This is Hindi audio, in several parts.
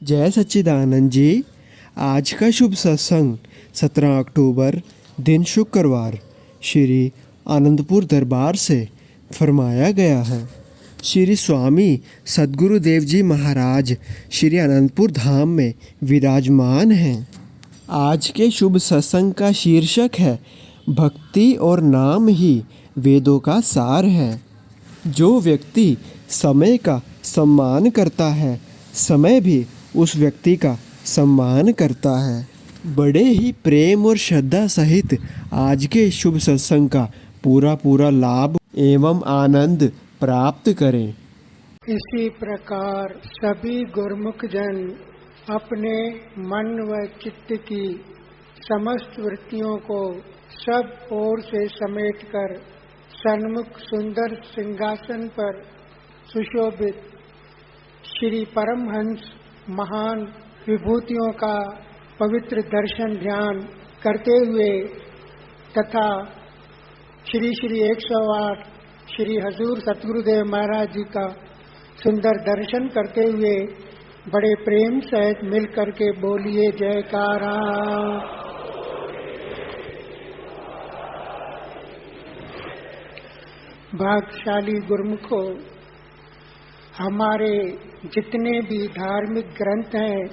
जय सच्चिदानंद जी। आज का शुभ सत्संग 17 अक्टूबर दिन शुक्रवार श्री आनंदपुर दरबार से फरमाया गया है। श्री स्वामी सद्गुरुदेव जी महाराज श्री आनंदपुर धाम में विराजमान हैं। आज के शुभ सत्संग का शीर्षक है भक्ति और नाम ही वेदों का सार है। जो व्यक्ति समय का सम्मान करता है, समय भी उस व्यक्ति का सम्मान करता है। बड़े ही प्रेम और श्रद्धा सहित आज के शुभ सत्संग का पूरा लाभ एवं आनंद प्राप्त करें। इसी प्रकार सभी गुरमुख जन अपने मन व चित्त की समस्त वृत्तियों को सब ओर से समेटकर सन्मुख सुंदर सिंहासन पर सुशोभित श्री परमहंस महान विभूतियों का पवित्र दर्शन ध्यान करते हुए तथा श्री 108 श्री हजूर सतगुरुदेव महाराज जी का सुंदर दर्शन करते हुए बड़े प्रेम सहित मिल करके बोलिए जयकारा। भाग्यशाली गुरुमुखों, हमारे जितने भी धार्मिक ग्रंथ हैं,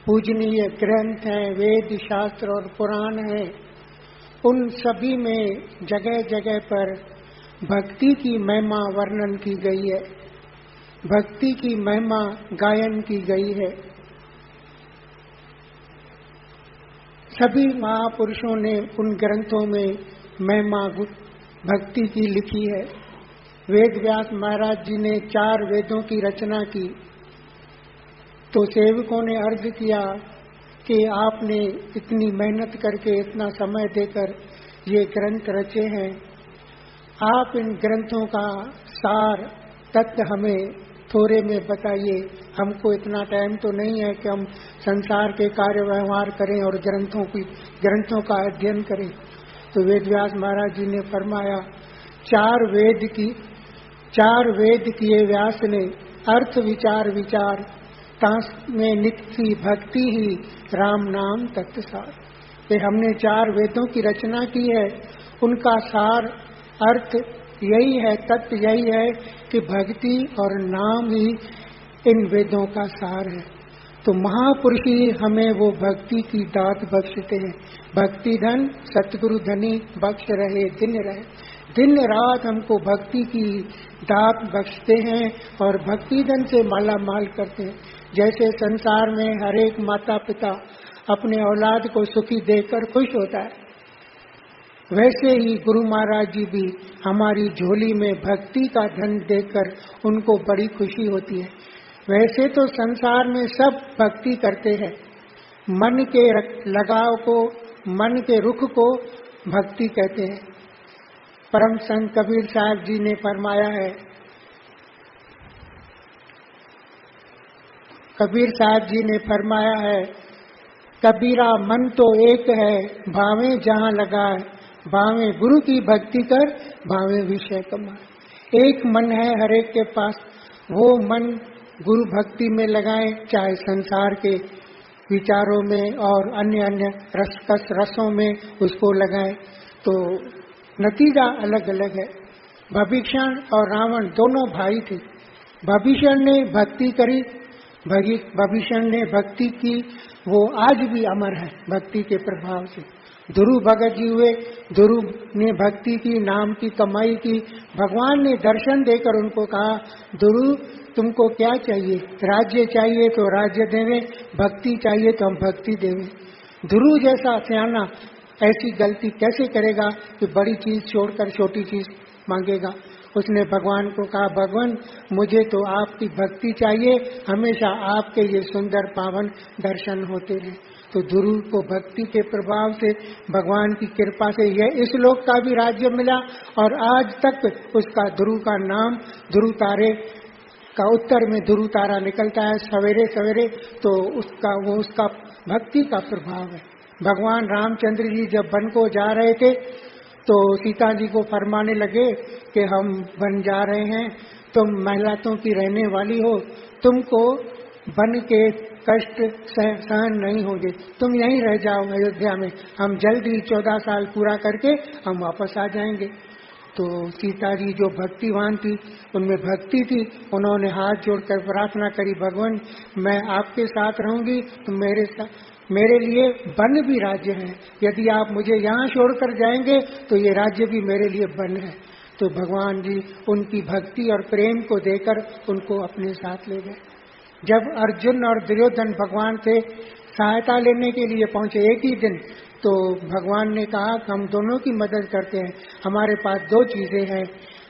पूजनीय ग्रंथ हैं, वेद शास्त्र और पुराण हैं, उन सभी में जगह जगह पर भक्ति की महिमा वर्णन की गई है, भक्ति की महिमा गायन की गई है। सभी महापुरुषों ने उन ग्रंथों में महिमा भक्ति की लिखी है। वेद व्यास महाराज जी ने 4 वेदों की रचना की तो सेवकों ने अर्ज किया कि आपने इतनी मेहनत करके इतना समय देकर ये ग्रंथ रचे हैं, आप इन ग्रंथों का सार तत्व हमें थोड़े में बताइए। हमको इतना टाइम तो नहीं है कि हम संसार के कार्य व्यवहार करें और ग्रंथों का अध्ययन करें। तो वेद व्यास महाराज जी ने फरमाया, 4 वेद किए व्यास ने, अर्थ विचार विचार तांस में नित्य भक्ति ही राम नाम तत्सार। ये हमने 4 वेदों की रचना की है, उनका सार अर्थ यही है, तत्व यही है कि भक्ति और नाम ही इन वेदों का सार है। तो महापुरुष ही हमें वो भक्ति की दात बख्शते हैं। भक्ति धन सतगुरु धनी बख्श रहे दिन रात हमको भक्ति की दात बख्शते हैं और भक्ति धन से माला माल करते हैं। जैसे संसार में हर एक माता पिता अपने औलाद को सुखी देखकर खुश होता है, वैसे ही गुरु महाराज जी भी हमारी झोली में भक्ति का धन देकर उनको बड़ी खुशी होती है। वैसे तो संसार में सब भक्ति करते हैं, मन के लगाव को, मन के रुख को भक्ति कहते हैं। परम संत कबीर साहब जी ने फरमाया है, कबीर साहब जी ने फरमाया है, कबीरा मन तो एक है, भावे जहाँ लगाए, भावे गुरु की भक्ति कर, भावे विषय कमाए। एक मन है हर एक के पास, वो मन गुरु भक्ति में लगाएं, चाहे संसार के विचारों में और अन्य रसों में उसको लगाएं, तो नतीजा अलग अलग है। भविष्यण और रावण दोनों भाई थे। भविष्यण ने भक्ति करी, भविष्यण ने भक्ति की, वो आज भी अमर है भक्ति के प्रभाव से। ध्रुव भगत जी हुए, ध्रुव ने भक्ति की, नाम की कमाई की। भगवान ने दर्शन देकर उनको कहा, ध्रुव तुमको क्या चाहिए? राज्य चाहिए तो राज्य देवे, भक्ति चाहिए तो हम भक्ति देवे। ध्रुव जैसा सियाना ऐसी गलती कैसे करेगा कि बड़ी चीज छोड़कर छोटी चीज मांगेगा। उसने भगवान को कहा, भगवान मुझे तो आपकी भक्ति चाहिए, हमेशा आपके ये सुंदर पावन दर्शन होते रहे। तो ध्रुव को भक्ति के प्रभाव से, भगवान की कृपा से यह इस लोक का भी राज्य मिला और आज तक उसका ध्रुव का नाम, ध्रुव तारे का उत्तर में ध्रुव तारा निकलता है सवेरे सवेरे, तो उसका भक्ति का प्रभाव है। भगवान रामचंद्र जी जब वन को जा रहे थे तो सीता जी को फरमाने लगे कि हम वन जा रहे हैं, तुम महिलातों की रहने वाली हो, तुमको बन के कष्ट सहन नहीं होंगे, तुम यहीं रह जाओ अयोध्या में, हम जल्दी 14 साल पूरा करके हम वापस आ जाएंगे। तो सीता जी जो भक्तिवान थी, उनमें भक्ति थी, उन्होंने हाथ जोड़कर प्रार्थना करी, भगवान मैं आपके साथ रहूंगी तो मेरे लिए वन भी राज्य है, यदि आप मुझे यहाँ छोड़कर जाएंगे तो ये राज्य भी मेरे लिए वन है। तो भगवान जी उनकी भक्ति और प्रेम को देकर उनको अपने साथ ले गए। जब अर्जुन और दुर्योधन भगवान से सहायता लेने के लिए पहुंचे एक ही दिन, तो भगवान ने कहा कि हम दोनों की मदद करते हैं, हमारे पास दो चीजें हैं,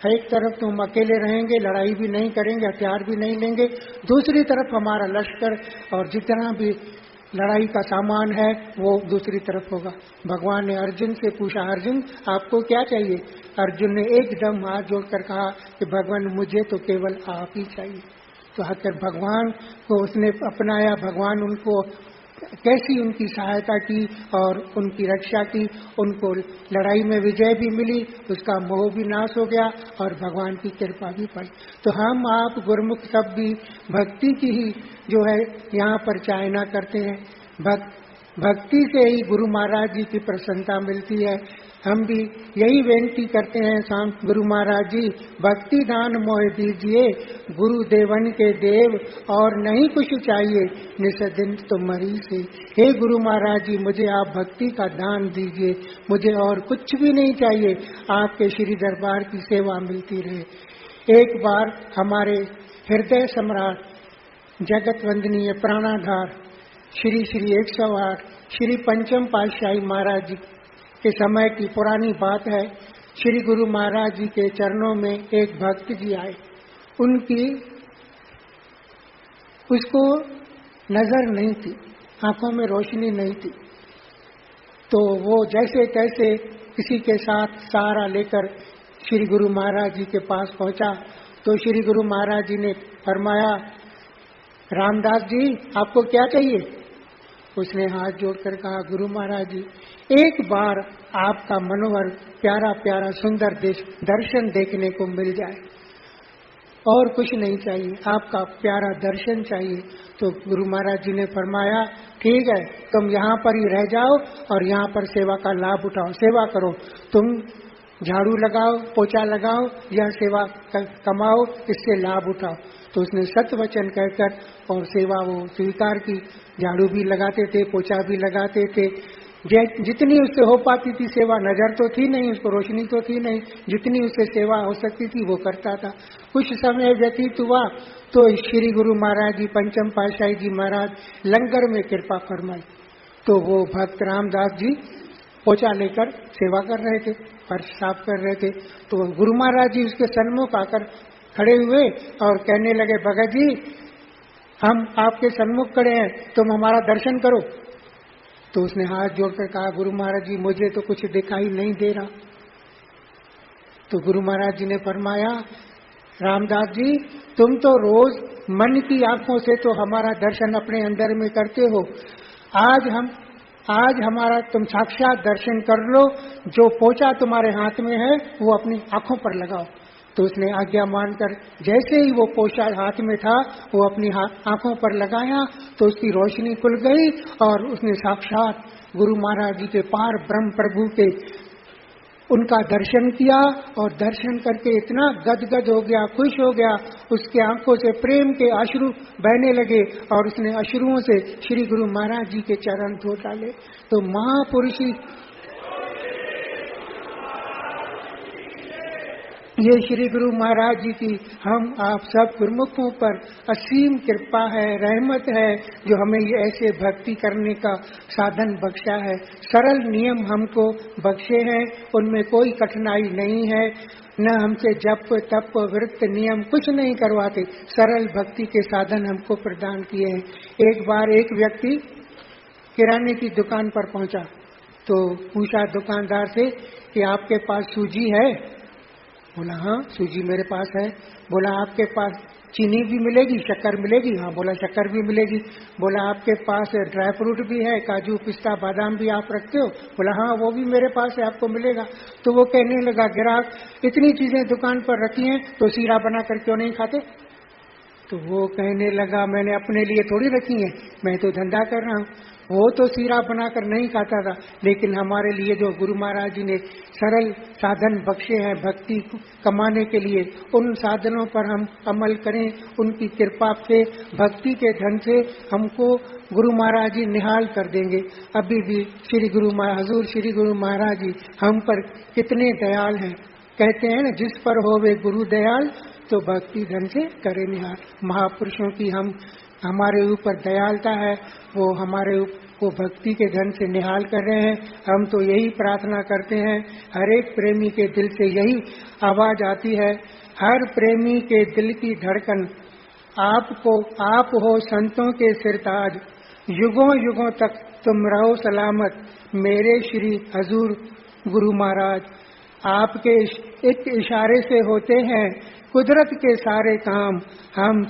एक तरफ तो हम अकेले रहेंगे, लड़ाई भी नहीं करेंगे, हथियार भी नहीं लेंगे, दूसरी तरफ हमारा लश्कर और जितना भी लड़ाई का सामान है वो दूसरी तरफ होगा। भगवान ने अर्जुन से पूछा, अर्जुन आपको क्या चाहिए? अर्जुन ने एकदम हाथ जोड़कर कहा कि भगवान मुझे तो केवल आप ही चाहिए। तो आकर भगवान को उसने अपनाया, भगवान उनको कैसी उनकी सहायता की और उनकी रक्षा की, उनको लड़ाई में विजय भी मिली, उसका मोह भी नाश हो गया और भगवान की कृपा भी पाई। तो हम आप गुरुमुख सब भी भक्ति की ही जो है यहाँ पर चाहना करते हैं, भक्ति से ही गुरु महाराज जी की प्रसन्नता मिलती है। हम भी यही बेनती करते हैं शाम गुरु महाराज जी, भक्ति दान मोह दीजिए, गुरु देवन के देव और नहीं कुछ चाहिए, निस दिन तुम्हारी से। हे गुरु महाराज जी मुझे आप भक्ति का दान दीजिए, मुझे और कुछ भी नहीं चाहिए, आपके श्री दरबार की सेवा मिलती रहे। एक बार हमारे हृदय सम्राट जगत वंदनीय प्राणाधार श्री 108 श्री पंचम पातशाही महाराज जी के समय की पुरानी बात है। श्री गुरु महाराज जी के चरणों में एक भक्त जी आए, उनकी उसको नजर नहीं थी, आंखों में रोशनी नहीं थी, तो वो जैसे तैसे किसी के साथ सहारा लेकर श्री गुरु महाराज जी के पास पहुंचा। तो श्री गुरु महाराज जी ने फरमाया, रामदास जी आपको क्या चाहिए? उसने हाथ जोड़कर कहा, गुरु महाराज जी एक बार आपका मनोहर प्यारा प्यारा सुंदर दर्शन देखने को मिल जाए, और कुछ नहीं चाहिए, आपका प्यारा दर्शन चाहिए। तो गुरु महाराज जी ने फरमाया, ठीक है तुम यहाँ पर ही रह जाओ और यहाँ पर सेवा का लाभ उठाओ, सेवा करो, तुम झाड़ू लगाओ, पोछा लगाओ या सेवा कमाओ, इससे लाभ उठाओ। तो उसने सत्य वचन कहकर और सेवा वो स्वीकार की, झाड़ू भी लगाते थे, पोछा भी लगाते थे, जितनी उससे हो पाती थी सेवा, नजर तो थी नहीं उसको, रोशनी तो थी नहीं, जितनी उससे सेवा हो सकती थी वो करता था। कुछ समय व्यतीत हुआ तो श्री गुरु महाराज जी पंचम पातशाही जी महाराज लंगर में कृपा फरमाई। तो वो भक्त रामदास जी पोछा लेकर सेवा कर रहे थे, फर्श साफ कर रहे थे। तो गुरु महाराज जी उसके सन्मुख आकर खड़े हुए और कहने लगे, भगत जी हम आपके सन्मुख खड़े हैं, तुम हमारा दर्शन करो। तो उसने हाथ जोड़कर कहा, गुरु महाराज जी मुझे तो कुछ दिखाई नहीं दे रहा। तो गुरु महाराज जी ने फरमाया, रामदास जी तुम तो रोज मन की आंखों से तो हमारा दर्शन अपने अंदर में करते हो, आज हमारा तुम साक्षात दर्शन कर लो, जो पोछा तुम्हारे हाथ में है वो अपनी आंखों पर लगाओ। तो उसने आज्ञा मानकर जैसे ही वो पोछा हाथ में था वो अपनी आंखों पर लगाया तो उसकी रोशनी खुल गई और उसने साक्षात गुरु महाराज जी के पार ब्रह्म प्रभु के उनका दर्शन किया। और दर्शन करके इतना गदगद हो गया, खुश हो गया, उसके आंखों से प्रेम के अश्रु बहने लगे और उसने अश्रुओं से श्री गुरु महाराज जी के चरण धो डाले। तो महापुरुषी ये श्री गुरु महाराज जी की हम आप सब गुरुमुखों पर असीम कृपा है, रहमत है, जो हमें ये ऐसे भक्ति करने का साधन बख्शा है। सरल नियम हमको बख्शे हैं, उनमें कोई कठिनाई नहीं है, न हमसे जप तप व्रत नियम कुछ नहीं करवाते, सरल भक्ति के साधन हमको प्रदान किए हैं। एक बार एक व्यक्ति किराने की दुकान पर पहुंचा तो पूछा दुकानदार से कि आपके पास सूजी है? बोला हाँ सूजी मेरे पास है। बोला आपके पास चीनी भी मिलेगी, शक्कर मिलेगी? हाँ। बोला शक्कर भी मिलेगी। बोला आपके पास ड्राई फ्रूट भी है, काजू पिस्ता बादाम भी आप रखते हो? बोला हाँ वो भी मेरे पास है, आपको मिलेगा। तो वो कहने लगा, ग्राहक इतनी चीजें दुकान पर रखी हैं तो सीरा बना कर क्यों नहीं खाते? तो वो कहने लगा, मैंने अपने लिए थोड़ी रखी है, मैं तो धंधा कर रहा हूँ। वो तो सीरा बनाकर नहीं खाता था, लेकिन हमारे लिए जो गुरु महाराज जी ने सरल साधन बख्शे हैं भक्ति कमाने के लिए, उन साधनों पर हम अमल करें। उनकी कृपा से, भक्ति के धन से हमको गुरु महाराज जी निहाल कर देंगे। अभी भी हजूर श्री गुरु महाराज जी हम पर कितने दयाल हैं। कहते हैं ना, जिस पर होवे गुरु दयाल तो भक्ति धन से करे निहाल। महापुरुषों की हमारे ऊपर दयालता है, वो हमारे को भक्ति के धन से निहाल कर रहे हैं। हम तो यही प्रार्थना करते हैं, हर एक प्रेमी के दिल से यही आवाज आती है, हर प्रेमी के दिल की धड़कन आप हो संतों के सिरताज, युगों युगों तक तुम रहो सलामत मेरे श्री हजूर गुरु महाराज। आपके एक इशारे से होते हैं कुदरत के सारे काम, हम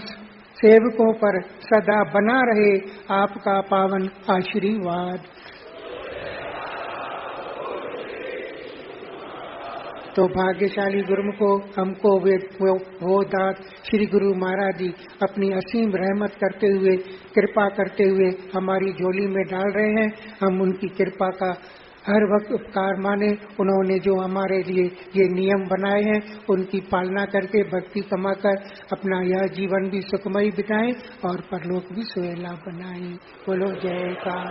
सेवकों पर सदा बना रहे आपका पावन आशीर्वाद। तो भाग्यशाली गुरुमुखो, हमको वो दात श्री गुरु महाराज जी अपनी असीम रहमत करते हुए, कृपा करते हुए हमारी झोली में डाल रहे हैं। हम उनकी कृपा का हर वक्त उपकार माने। उन्होंने जो हमारे लिए ये नियम बनाए हैं, उनकी पालना करके भक्ति कमाकर अपना यह जीवन भी सुखमय बिताएं और परलोक भी सुहेला बनाएं। बोलो जयकार।